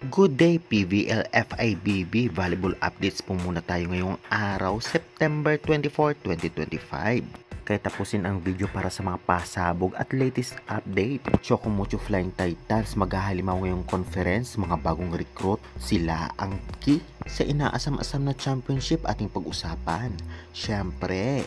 Good day PVL FIBB Volleyball Updates po muna tayo ngayong araw, September 24, 2025. Kaya tapusin ang video para sa mga pasabog at latest update. Chocomucho Flying Titans maghahalimaw ngayong conference, mga bagong recruit, sila ang key sa inaasam-asam na championship ating pag-usapan. Syempre,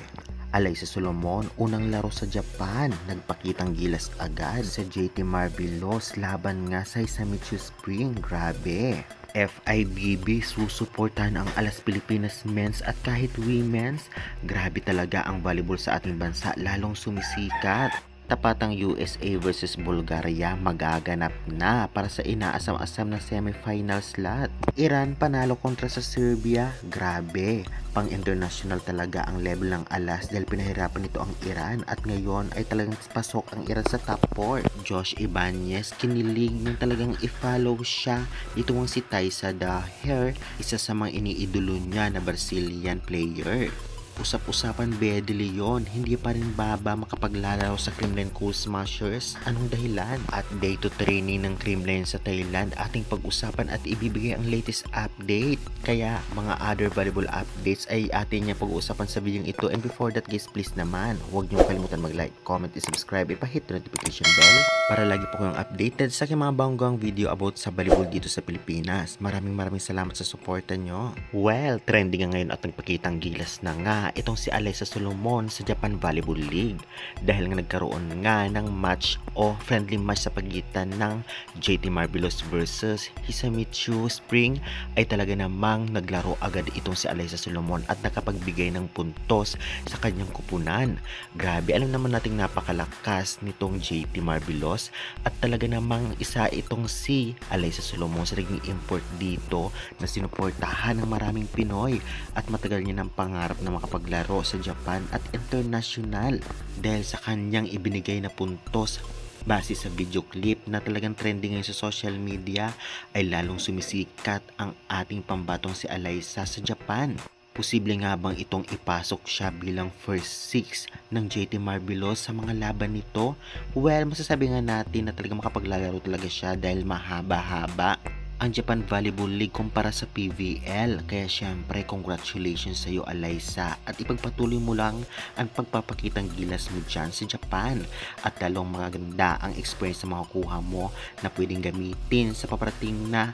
Alaysa Solomon, unang laro sa Japan, nagpakitang gilas agad sa JT Marvelos laban nga sa Hisamitsu Spring. Grabe! FIBB susuportahan ang Alas Pilipinas men's at kahit women's. Grabe talaga ang volleyball sa ating bansa, lalong sumisikat. Tapatang USA versus Bulgaria magaganap na para sa inaasam-asam na semifinal slot. Iran panalo kontra sa Serbia. Grabe, pang international talaga ang level ng Alas dahil pinahirapan nito ang Iran at ngayon ay talagang pasok ang Iran sa top 4. Josh Ibanez kinilig nang talagang i-follow siya. Ito ang si Taisa Daher, isa sa mga iniidolo niya na Brazilian player. Usap-usapan De Leon, hindi pa rin baba makapaglalaro sa Creamline Cool Smashers. Anong dahilan? At day to training ng Creamline sa Thailand, ating pag-usapan at ibibigay ang latest update. Kaya mga other volleyball updates ay atin niya pag-uusapan sa video ito. And before that guys, please naman, huwag niyong kalimutan mag-like, comment, and subscribe. Ipahit the notification bell para lagi po kayong updated sa aking mga banggang video about sa volleyball dito sa Pilipinas. Maraming salamat sa suporta nyo. Well, trending nga ngayon at nagpakitang gilas na nga itong si Alaysa Solomon sa Japan Volleyball League dahil nga nagkaroon nga ng match o friendly match sa pagitan ng JT Marvelos versus Hisamitsu Spring ay talaga namang naglaro agad itong si Alaysa Solomon at nakapagbigay ng puntos sa kanyang kupunan. Grabe, alam naman nating napakalakas nitong JT Marvelos at talaga namang isa itong si Alaysa Solomon sa naging import dito na sinuportahan ng maraming Pinoy at matagal niya ng pangarap na makapaglaro sa Japan at international dahil sa kanyang ibinigay na puntos. Base sa video clip na talagang trending ngayon sa social media ay lalong sumisikat ang ating pambatong si Alaysa sa Japan. Posible nga bang itong ipasok siya bilang first six ng JT Marvelos sa mga laban nito? Well, masasabi nga natin na talagang makapaglalaro talaga siya dahil mahaba-haba ang Japan Volleyball League kumpara sa PVL. Kaya syempre, congratulations sa iyo Alaysa at ipagpatuloy mo lang ang pagpapakitang gilas mo dyan sa Japan at lalong maganda ang experience na makukuha mo na pwedeng gamitin sa paparating na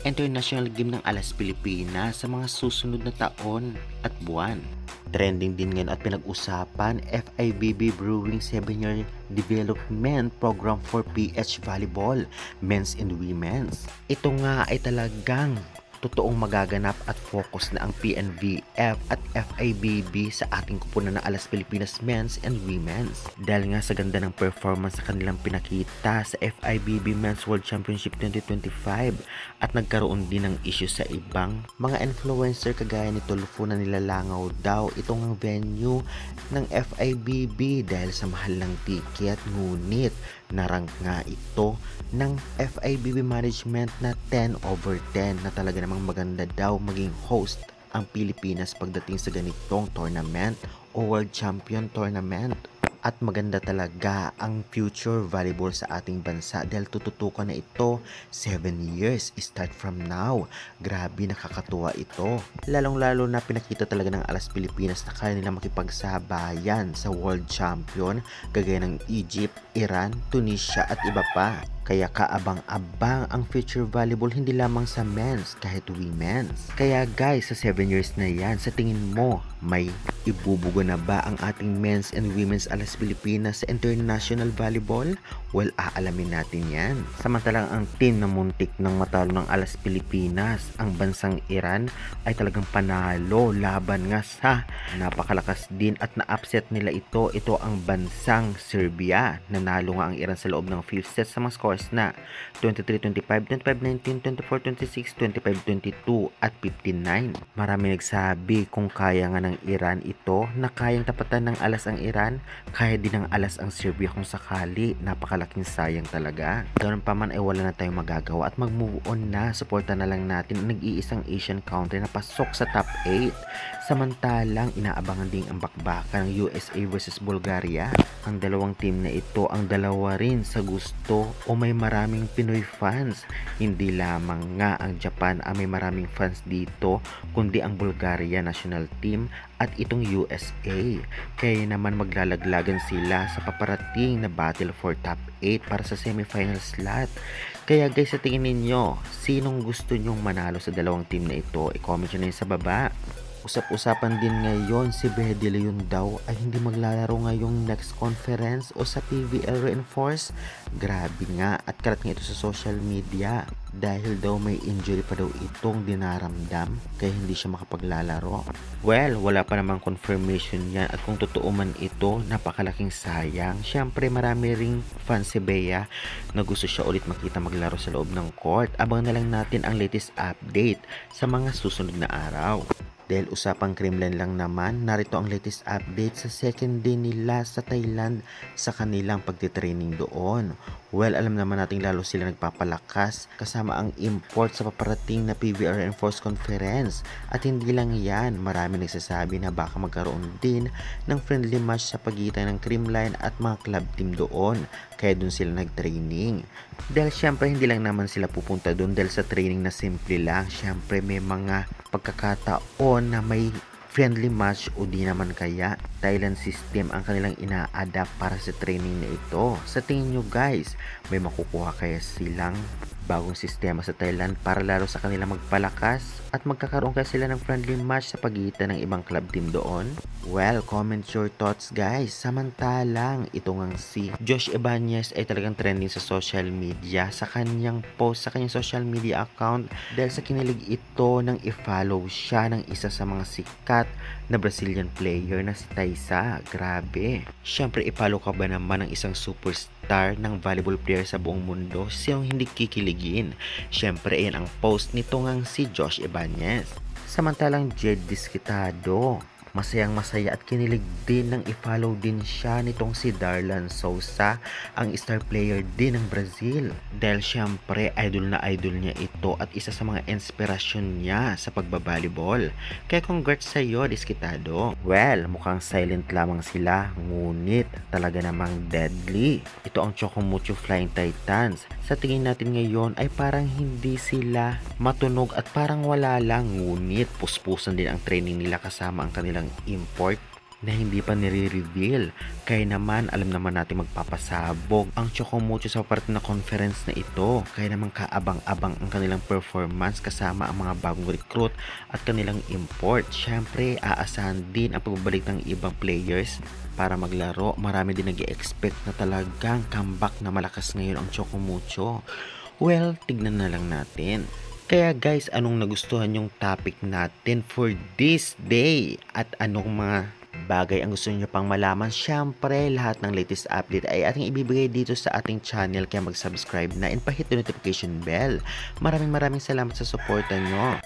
international game ng Alas Pilipinas sa mga susunod na taon at buwan. Trending din ngayon at pinag-usapan, FIBB Brewing 7-year development program for PH Volleyball, men's and women's. Ito nga ay talagang totoong magaganap at focus na ang PNVF at FIBB sa ating kupunan ng Alas Pilipinas men's and women's. Dahil nga sa ganda ng performance sa kanilang pinakita sa FIBB Men's World Championship 2025 at nagkaroon din ng issue sa ibang mga influencer kagaya ni Tulfo na nilalangaw daw itong venue ng FIBB dahil sa mahal ng ticket, ngunit narank nga ito ng FIBB management na 10/10 na talaga namang maganda daw maging host ang Pilipinas pagdating sa ganitong tournament o World Champion Tournament. At maganda talaga ang future volleyball sa ating bansa dahil tututukan na ito 7 years start from now. Grabe, nakakatuwa ito. Lalong-lalo na pinakita talaga ng Alas Pilipinas na kaya nila makipagsabayan sa World Champion gagaya ng Egypt, Iran, Tunisia at iba pa. Kaya kaabang-abang ang future volleyball hindi lamang sa men's kahit women's. Kaya guys, sa 7 years na yan, sa tingin mo may ibubugo na ba ang ating men's and women's Alas Pilipinas sa international volleyball? Well, aalamin natin yan. Samantalang ang team na muntik ng matalo ng Alas Pilipinas, ang bansang Iran, ay talagang panalo laban nga sa napakalakas din at na-upset nila ito. Ito ang bansang Serbia. Nanalo nga ang Iran sa loob ng 5th set sa mga scores na 23-25, 25-19, 24-26, 25-22 at 15-9. Marami nagsabi kung kaya nga ng Iran ito na kayang tapatan ng Alas ang Iran, kaya Kaya din ng alas ang Serbia kung sakali, napakalaking sayang talaga. Ganoon pa man ay wala na tayong magagawa at mag-move on na. Suporta na lang natin ang nag-iisang Asian country na pasok sa top 8. Samantalang inaabangan din ang bakbakan ng USA versus Bulgaria. Ang dalawang team na ito ang dalawa rin sa gusto o may maraming Pinoy fans. Hindi lamang nga ang Japan ang may maraming fans dito, kundi ang Bulgaria national team at itong USA. Kaya naman maglalaglagan sila sa paparating na battle for top 8 para sa semifinal slot. Kaya guys, sa tingin ninyo, sinong gusto nyong manalo sa dalawang team na ito? I-comment nyo na yun sa baba. Usap-usapan din ngayon si Bede Leon daw ay hindi maglalaro ngayong next conference o sa PVL Reinforce. Grabe nga, at kalat nga ito sa social media dahil daw may injury pa daw itong dinaramdam kaya hindi siya makapaglalaro. Well, wala pa namang confirmation yan at kung totoo man ito, napakalaking sayang. Syempre marami ring fans si Bea na gusto siya ulit makita maglaro sa loob ng court. Abang na lang natin ang latest update sa mga susunod na araw. Dahil usapang Kremlin lang naman, narito ang latest update sa second day nila sa Thailand sa kanilang pagtitraining doon. Well, alam naman natin lalo sila nagpapalakas kasama ang import sa paparating na PVR Enforce Conference. At hindi lang yan, marami nagsasabi na baka magkaroon din ng friendly match sa pagitan ng Kremlin at mga club team doon. Kaya doon sila nagtraining. Dahil syempre hindi lang naman sila pupunta doon dahil sa training na simple lang. Syempre may mga pagkakataon na may friendly match o di naman kaya Thailand system ang kanilang ina-adapt para sa training na ito. Sa tingin nyo guys, may makukuha kaya silang bagong sistema sa Thailand para lalo sa kanila magpalakas at magkakaroon kaya sila ng friendly match sa pagitan ng ibang club team doon? Well, comment your thoughts guys. Samantalang ito ngang si Josh Ibanez ay talagang trending sa social media sa kanyang post sa kanyang social media account dahil sa kinilig ito nang i-follow siya ng isa sa mga sikat na Brazilian player na si Taisa. Grabe. Syempre i-follow ka ba naman ng isang superstar ng volleyball player sa buong mundo? Siyang hindi kikiligin. Syempre ayan ang post nito ngang si Josh Ibanez. Samantalang Jed Disquitado, masayang masaya at kinilig din nang i-follow din siya nitong si Darlan Souza, ang star player din ng Brazil. Dahil syempre idol na idol niya ito at isa sa mga inspirasyon niya sa pagbabalibol. Kaya congrats sa iyo Disquitado. Well, mukhang silent lamang sila ngunit talaga namang deadly. Ito ang Chocomucho Flying Titans. Sa tingin natin ngayon ay parang hindi sila matunog at parang wala lang, ngunit puspusan din ang training nila kasama ang kanilang import na hindi pa nire-reveal. Kaya naman alam naman natin magpapasabog ang Chocomucho sa part na conference na ito. Kaya naman kaabang-abang ang kanilang performance kasama ang mga bagong recruit at kanilang import. Syempre aasahan din ang pagbabalik ng ibang players para maglaro. Marami din nag-i-expect na talagang comeback na malakas ngayon ang Chocomucho. Well, tignan na lang natin. Kaya guys, anong nagustuhan yung topic natin for this day? At anong mga bagay ang gusto niyo pang malaman? Syempre, lahat ng latest update ay ating ibibigay dito sa ating channel. Kaya mag-subscribe na and pahit the notification bell. Maraming salamat sa suporta nyo.